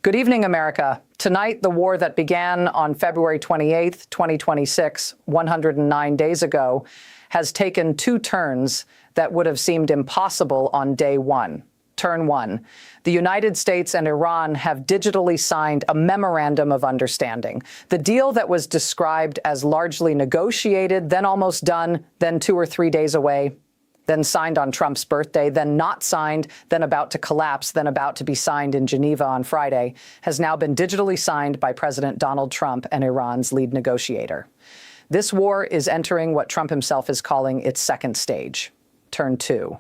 Good evening, America. Tonight, the war that began on February 28th, 2026, 109 days ago, has taken two turns that would have seemed impossible on day one. Turn one. The United States and Iran have digitally signed a memorandum of understanding. The deal that was described as largely negotiated, then almost done, then 2 or 3 days away, then signed on Trump's birthday, then not signed, then about to collapse, then about to be signed in Geneva on Friday, has now been digitally signed by President Donald Trump and Iran's lead negotiator. This war is entering what Trump himself is calling its second stage, turn two.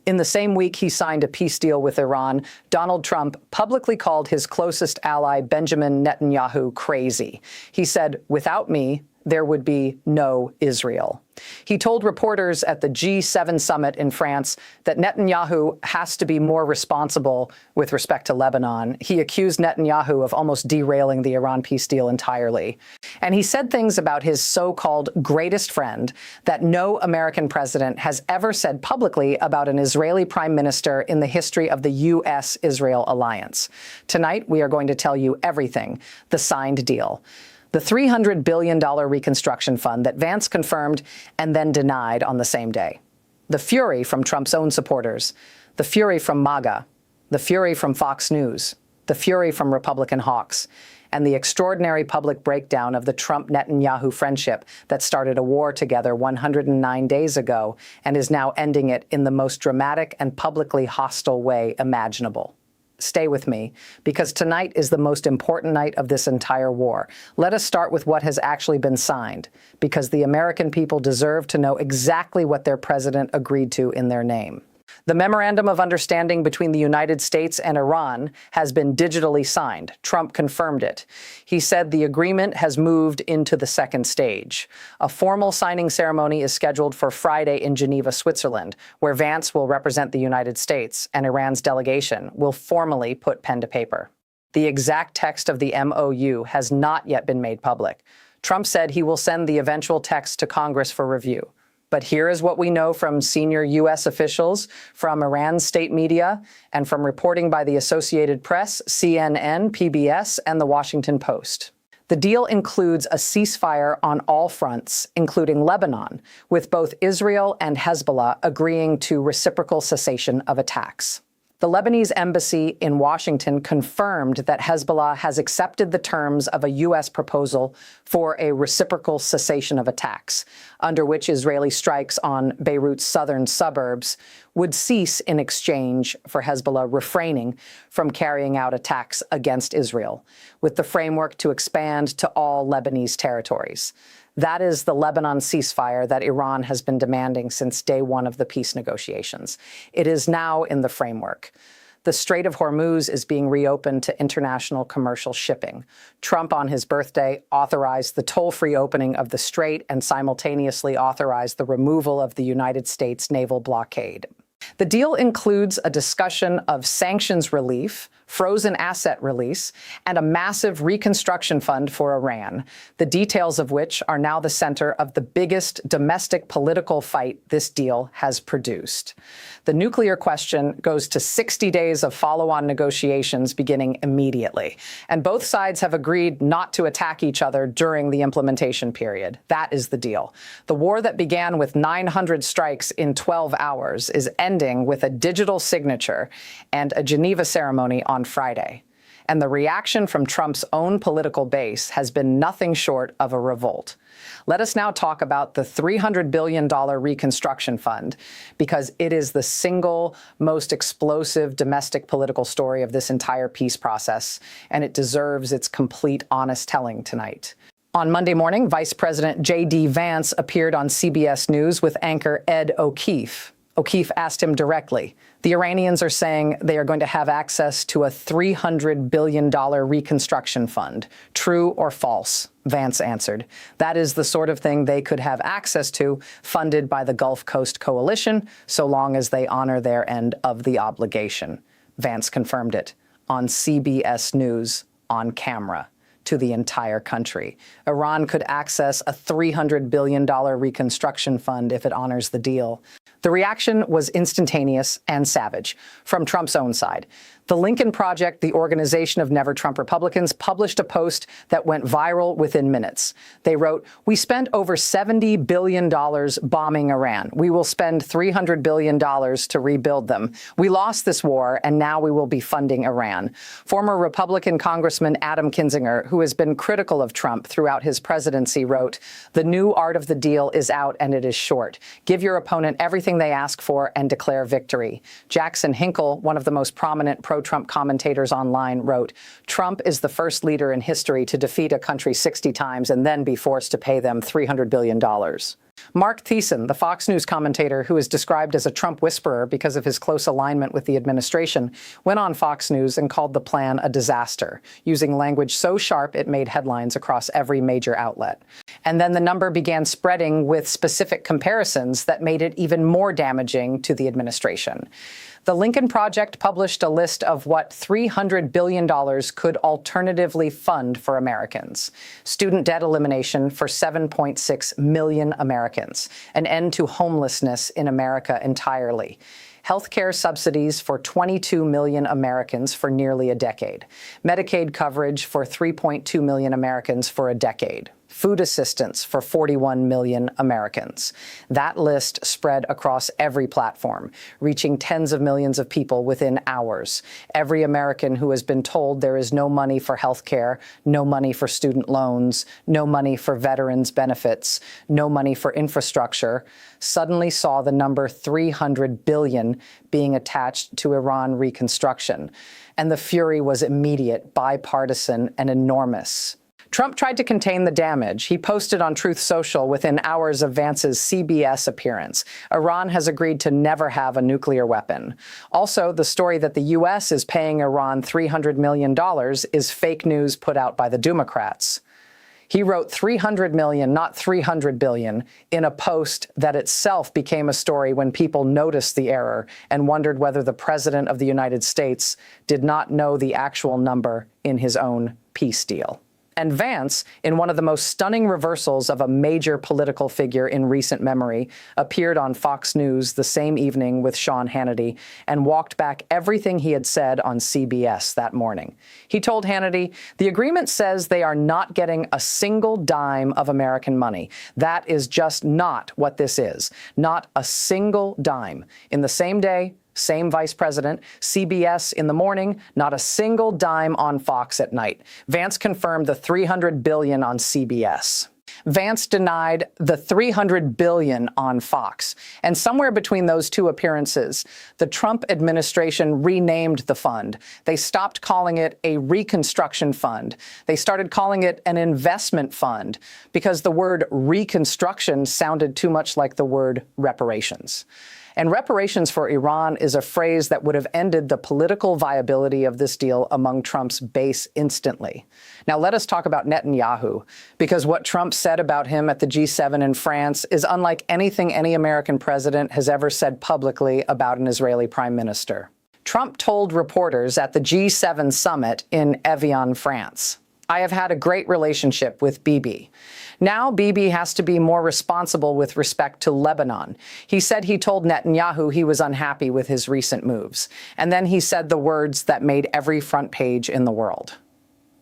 In the same week he signed a peace deal with Iran, Donald Trump publicly called his closest ally, Benjamin Netanyahu, crazy. He said, "Without me, there would be no Israel." He told reporters at the G7 summit in France that Netanyahu has to be more responsible with respect to Lebanon. He accused Netanyahu of almost derailing the Iran peace deal entirely. And he said things about his so-called greatest friend that no American president has ever said publicly about an Israeli prime minister in the history of the U.S.-Israel alliance. Tonight, we are going to tell you everything, the signed deal. The $300 billion reconstruction fund that Vance confirmed and then denied on the same day. The fury from Trump's own supporters. The fury from MAGA. The fury from Fox News. The fury from Republican hawks. And the extraordinary public breakdown of the Trump-Netanyahu friendship that started a war together 109 days ago and is now ending it in the most dramatic and publicly hostile way imaginable. Stay with me, because tonight is the most important night of this entire war. Let us start with what has actually been signed, because the American people deserve to know exactly what their president agreed to in their name. The Memorandum of Understanding between the United States and Iran has been digitally signed. Trump confirmed it. He said the agreement has moved into the second stage. A formal signing ceremony is scheduled for Friday in Geneva, Switzerland, where Vance will represent the United States and Iran's delegation will formally put pen to paper. The exact text of the MOU has not yet been made public. Trump said he will send the eventual text to Congress for review. But here is what we know from senior U.S. officials, from Iran's state media, and from reporting by the Associated Press, CNN, PBS, and The Washington Post. The deal includes a ceasefire on all fronts, including Lebanon, with both Israel and Hezbollah agreeing to reciprocal cessation of attacks. The Lebanese embassy in Washington confirmed that Hezbollah has accepted the terms of a U.S. proposal for a reciprocal cessation of attacks, under which Israeli strikes on Beirut's southern suburbs would cease in exchange for Hezbollah refraining from carrying out attacks against Israel, with the framework to expand to all Lebanese territories. That is the Lebanon ceasefire that Iran has been demanding since day one of the peace negotiations. It is now in the framework. The Strait of Hormuz is being reopened to international commercial shipping. Trump, on his birthday, authorized the toll-free opening of the strait and simultaneously authorized the removal of the United States naval blockade. The deal includes a discussion of sanctions relief, frozen asset release, and a massive reconstruction fund for Iran, the details of which are now the center of the biggest domestic political fight this deal has produced. The nuclear question goes to 60 days of follow-on negotiations beginning immediately, and both sides have agreed not to attack each other during the implementation period. That is the deal. The war that began with 900 strikes in 12 hours is ending with a digital signature and a Geneva ceremony on Friday. And the reaction from Trump's own political base has been nothing short of a revolt. Let us now talk about the $300 billion reconstruction fund, because it is the single most explosive domestic political story of this entire peace process, and it deserves its complete honest telling tonight. On Monday morning, Vice President J.D. Vance appeared on CBS News with anchor Ed O'Keefe. O'Keefe asked him directly, "The Iranians are saying they are going to have access to a $300 billion reconstruction fund. True or false?" Vance answered, "That is the sort of thing they could have access to, funded by the Gulf Coast Coalition, so long as they honor their end of the obligation." Vance confirmed it on CBS News on camera to the entire country. Iran could access a $300 billion reconstruction fund if it honors the deal. The reaction was instantaneous and savage from Trump's own side. The Lincoln Project, the organization of Never Trump Republicans, published a post that went viral within minutes. They wrote, "We spent over $70 billion bombing Iran. We will spend $300 billion to rebuild them. We lost this war, and now we will be funding Iran." Former Republican Congressman Adam Kinzinger, who has been critical of Trump throughout his presidency, wrote, "The new art of the deal is out, and it is short. Give your opponent everything they ask for and declare victory." Jackson Hinkle, one of the most prominent pro-Trump commentators online, wrote, "Trump is the first leader in history to defeat a country 60 times and then be forced to pay them $300 billion. Mark Thiessen, the Fox News commentator who is described as a Trump whisperer because of his close alignment with the administration, went on Fox News and called the plan a disaster, using language so sharp it made headlines across every major outlet. And then the number began spreading with specific comparisons that made it even more damaging to the administration. The Lincoln Project published a list of what $300 billion could alternatively fund for Americans. Student debt elimination for 7.6 million Americans. An end to homelessness in America entirely. Health care subsidies for 22 million Americans for nearly a decade. Medicaid coverage for 3.2 million Americans for a decade. Food assistance for 41 million Americans. That list spread across every platform, reaching tens of millions of people within hours. Every American who has been told there is no money for health care, no money for student loans, no money for veterans' benefits, no money for infrastructure, suddenly saw the number 300 billion being attached to Iran reconstruction. And the fury was immediate, bipartisan, and enormous. Trump tried to contain the damage. He posted on Truth Social within hours of Vance's CBS appearance. Iran has agreed to never have a nuclear weapon. Also, the story that the U.S. is paying Iran $300 million is fake news put out by the Democrats. He wrote 300 million, not 300 billion, in a post that itself became a story when people noticed the error and wondered whether the President of the United States did not know the actual number in his own peace deal. And Vance, in one of the most stunning reversals of a major political figure in recent memory, appeared on Fox News the same evening with Sean Hannity and walked back everything he had said on CBS that morning. He told Hannity, "The agreement says they are not getting a single dime of American money. That is just not what this is. Not a single dime." In the same day, same vice president, CBS in the morning, not a single dime on Fox at night. Vance confirmed the $300 billion on CBS. Vance denied the $300 billion on Fox. And somewhere between those two appearances, the Trump administration renamed the fund. They stopped calling it a reconstruction fund. They started calling it an investment fund because the word reconstruction sounded too much like the word reparations. And reparations for Iran is a phrase that would have ended the political viability of this deal among Trump's base instantly. Now let us talk about Netanyahu, because what Trump said about him at the G7 in France is unlike anything any American president has ever said publicly about an Israeli prime minister. Trump told reporters at the G7 summit in Evian, France, "I have had a great relationship with Bibi. Now Bibi has to be more responsible with respect to Lebanon." He said he told Netanyahu he was unhappy with his recent moves. And then he said the words that made every front page in the world.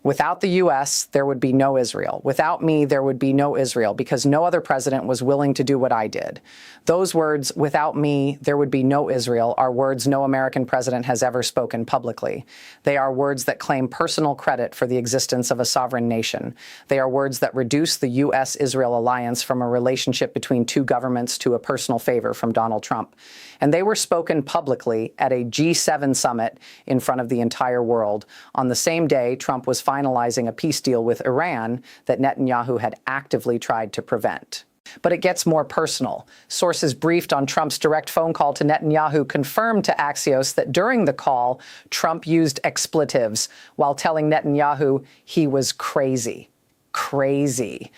"Without the U.S., there would be no Israel. Without me, there would be no Israel, because no other president was willing to do what I did." Those words, "without me, there would be no Israel," are words no American president has ever spoken publicly. They are words that claim personal credit for the existence of a sovereign nation. They are words that reduce the U.S.-Israel alliance from a relationship between two governments to a personal favor from Donald Trump. And they were spoken publicly at a G7 summit in front of the entire world on the same day Trump was finalizing a peace deal with Iran that Netanyahu had actively tried to prevent. But it gets more personal. Sources briefed on Trump's direct phone call to Netanyahu confirmed to Axios that during the call, Trump used expletives while telling Netanyahu he was crazy. Crazy.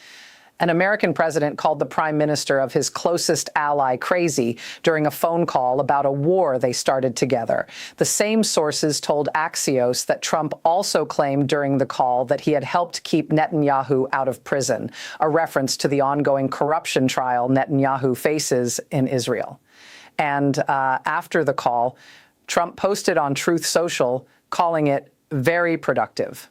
An American president called the prime minister of his closest ally crazy during a phone call about a war they started together. The same sources told Axios that Trump also claimed during the call that he had helped keep Netanyahu out of prison, a reference to the ongoing corruption trial Netanyahu faces in Israel. And after the call, Trump posted on Truth Social calling it very productive.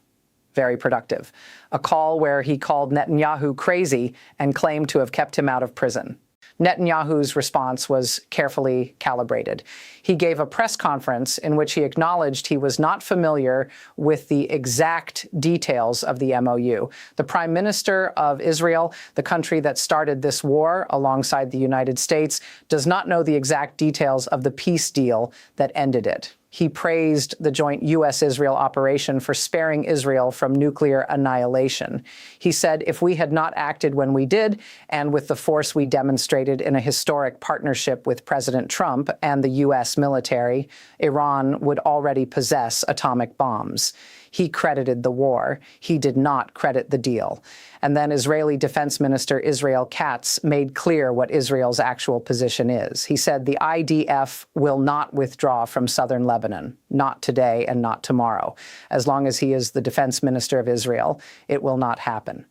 Very productive. A call where he called Netanyahu crazy and claimed to have kept him out of prison. Netanyahu's response was carefully calibrated. He gave a press conference in which he acknowledged he was not familiar with the exact details of the MOU. The Prime Minister of Israel, the country that started this war alongside the United States, does not know the exact details of the peace deal that ended it. He praised the joint U.S.-Israel operation for sparing Israel from nuclear annihilation. He said, if we had not acted when we did, and with the force we demonstrated in a historic partnership with President Trump and the U.S. military, Iran would already possess atomic bombs. He credited the war. He did not credit the deal. And then Israeli Defense Minister Israel Katz made clear what Israel's actual position is. He said the IDF will not withdraw from southern Lebanon, not today and not tomorrow. As long as he is the defense minister of Israel, it will not happen.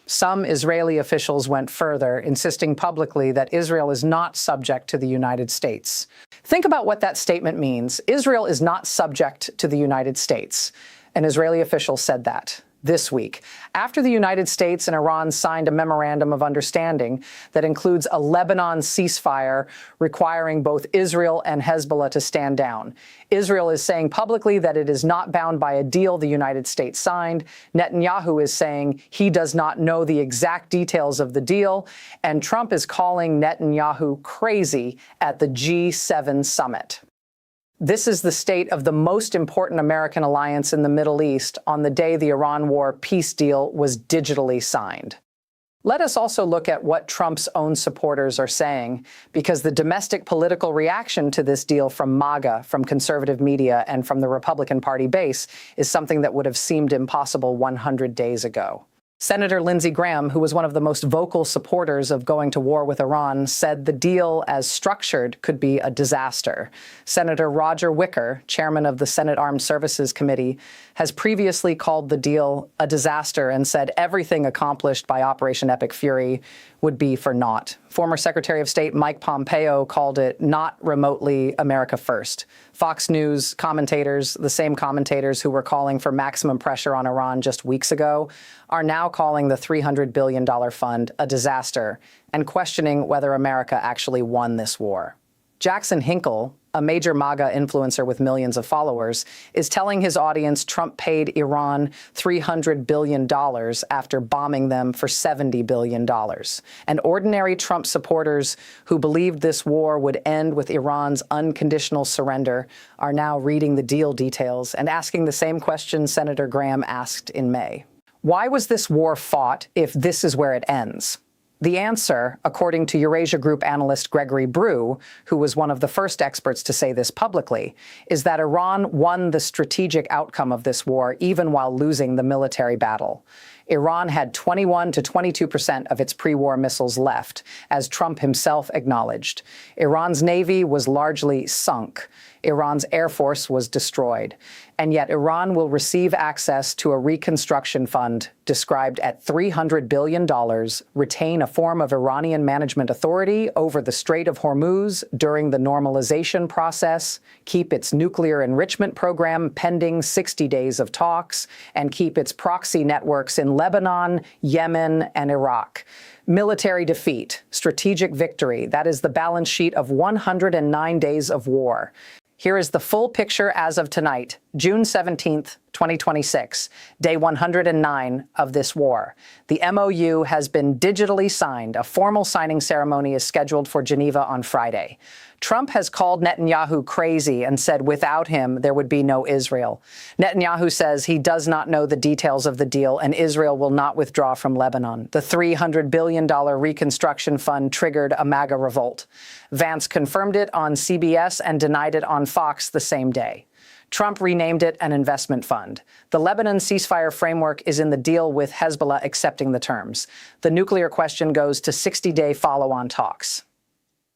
Some Israeli officials went further, insisting publicly that Israel is not subject to the United States. Think about what that statement means. Israel is not subject to the United States. An Israeli official said that this week, after the United States and Iran signed a memorandum of understanding that includes a Lebanon ceasefire requiring both Israel and Hezbollah to stand down. Israel is saying publicly that it is not bound by a deal the United States signed. Netanyahu is saying he does not know the exact details of the deal, and Trump is calling Netanyahu crazy at the G7 summit. This is the state of the most important American alliance in the Middle East on the day the Iran war peace deal was digitally signed. Let us also look at what Trump's own supporters are saying, because the domestic political reaction to this deal from MAGA, from conservative media, and from the Republican Party base is something that would have seemed impossible 100 days ago. Senator Lindsey Graham, who was one of the most vocal supporters of going to war with Iran, said the deal as structured could be a disaster. Senator Roger Wicker, chairman of the Senate Armed Services Committee, has previously called the deal a disaster and said everything accomplished by Operation Epic Fury would be for naught. Former Secretary of State Mike Pompeo called it not remotely America first. Fox News commentators, the same commentators who were calling for maximum pressure on Iran just weeks ago, are now calling the $300 billion fund a disaster and questioning whether America actually won this war. Jackson Hinkle, a major MAGA influencer with millions of followers, is telling his audience Trump paid Iran $300 billion after bombing them for $70 billion. And ordinary Trump supporters who believed this war would end with Iran's unconditional surrender are now reading the deal details and asking the same question Senator Graham asked in May. Why was this war fought if this is where it ends? The answer, according to Eurasia Group analyst Gregory Brew, who was one of the first experts to say this publicly, is that Iran won the strategic outcome of this war even while losing the military battle. Iran had 21 to 22% of its pre-war missiles left, as Trump himself acknowledged. Iran's navy was largely sunk. Iran's air force was destroyed. And yet Iran will receive access to a reconstruction fund described at $300 billion, retain a form of Iranian management authority over the Strait of Hormuz during the normalization process, keep its nuclear enrichment program pending 60 days of talks, and keep its proxy networks in Lebanon, Yemen, and Iraq. Military defeat, strategic victory, that is the balance sheet of 109 days of war. Here is the full picture as of tonight, June 17th, 2026, day 109 of this war. The MOU has been digitally signed. A formal signing ceremony is scheduled for Geneva on Friday. Trump has called Netanyahu crazy and said without him, there would be no Israel. Netanyahu says he does not know the details of the deal and Israel will not withdraw from Lebanon. The $300 billion reconstruction fund triggered a MAGA revolt. Vance confirmed it on CBS and denied it on Fox the same day. Trump renamed it an investment fund. The Lebanon ceasefire framework is in the deal with Hezbollah accepting the terms. The nuclear question goes to 60-day follow-on talks.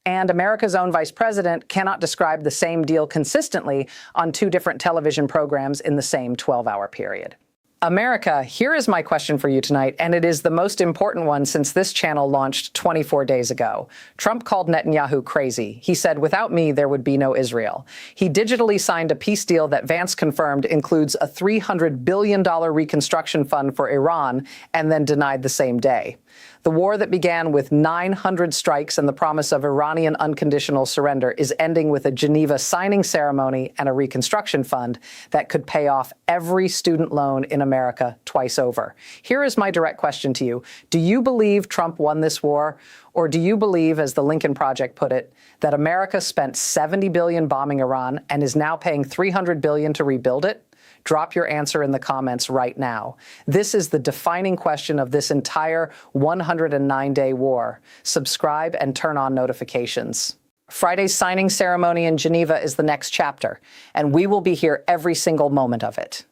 And America's own vice president cannot describe the same deal consistently on two different television programs in the same 12-hour period. America, here is my question for you tonight, and it is the most important one since this channel launched 24 days ago. Trump called Netanyahu crazy. He said, without me, there would be no Israel. He digitally signed a peace deal that Vance confirmed includes a $300 billion reconstruction fund for Iran, and then denied the same day. The war that began with 900 strikes and the promise of Iranian unconditional surrender is ending with a Geneva signing ceremony and a reconstruction fund that could pay off every student loan in America twice over. Here is my direct question to you. Do you believe Trump won this war? Or do you believe, as the Lincoln Project put it, that America spent $70 billion bombing Iran and is now paying $300 billion to rebuild it? Drop your answer in the comments right now. This is the defining question of this entire 109-day war. Subscribe and turn on notifications. Friday's signing ceremony in Geneva is the next chapter, and we will be here every single moment of it.